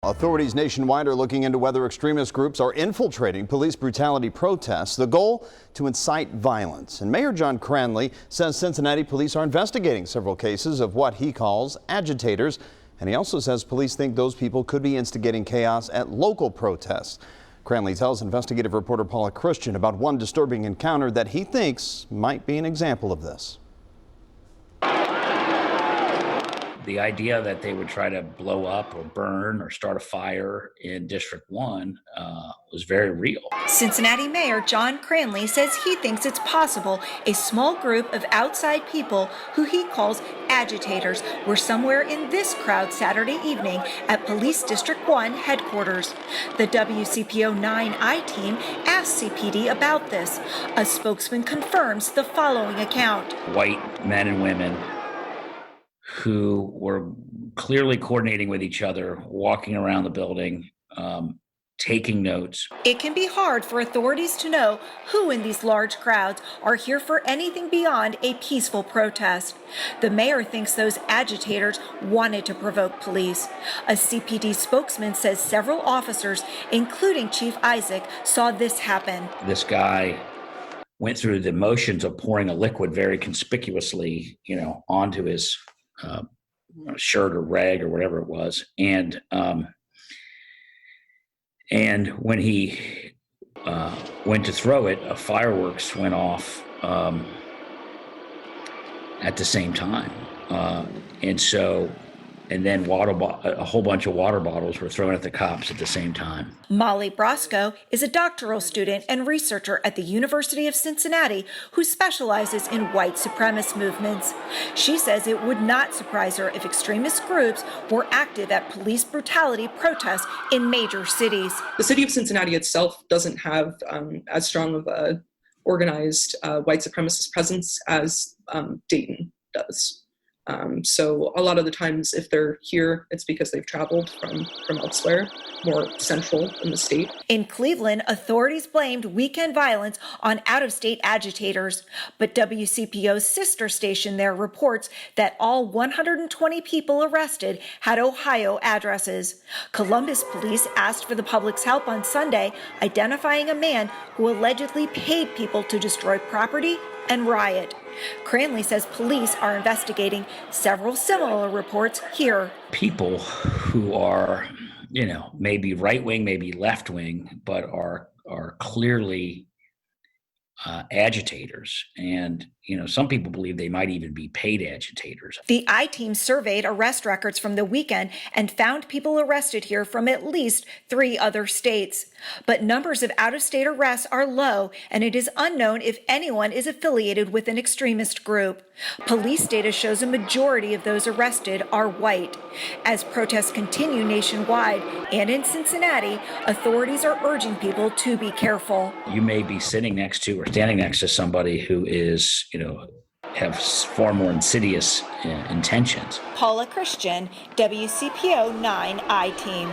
Authorities nationwide are looking into whether extremist groups are infiltrating police brutality protests. The goal to incite violence. And Mayor John Cranley says Cincinnati police are investigating several cases of what he calls agitators. And he also says police think those people could be instigating chaos at local protests. Cranley tells investigative reporter Paula Christian about one disturbing encounter that he thinks might be an example of this. The idea that they would try to blow up or burn or start a fire in District 1 was very real. Cincinnati Mayor John Cranley says he thinks it's possible a small group of outside people who he calls agitators were somewhere in this crowd Saturday evening at Police District 1 headquarters. The WCPO 9I team asked CPD about this. A spokesman confirms the following account. White men and women who were clearly coordinating with each other, walking around the building, taking notes. It can be hard for authorities to know who in these large crowds are here for anything beyond a peaceful protest. The mayor thinks those agitators wanted to provoke police. A CPD spokesman says several officers, including Chief Isaac, saw this happen. This guy went through the motions of pouring a liquid very conspicuously, onto his shirt or rag or whatever it was, and when he went to throw it, fireworks went off at the same time, and then a whole bunch of water bottles were thrown at the cops at the same time. Molly Brosco is a doctoral student and researcher at the University of Cincinnati who specializes in white supremacist movements. She says it would not surprise her if extremist groups were active at police brutality protests in major cities. The city of Cincinnati itself doesn't have as strong of a organized white supremacist presence as Dayton does. So a lot of the times if they're here, it's because they've traveled from elsewhere, more central in the state. In Cleveland, authorities blamed weekend violence on out-of-state agitators. But WCPO's sister station there reports that all 120 people arrested had Ohio addresses. Columbus police asked for the public's help on Sunday, identifying a man who allegedly paid people to destroy property and riot. Cranley says police are investigating several similar reports here. People who are, maybe right-wing, maybe left-wing, but are clearly agitators. And, some people believe they might even be paid agitators. The I-team surveyed arrest records from the weekend and found people arrested here from at least 3 other states. But numbers of out-of-state arrests are low, and it is unknown if anyone is affiliated with an extremist group. Police data shows a majority of those arrested are white. As protests continue nationwide and in Cincinnati, authorities are urging people to be careful. You may be sitting next to or standing next to somebody who is, have far more insidious intentions. Paula Christian, WCPO 9 I-team.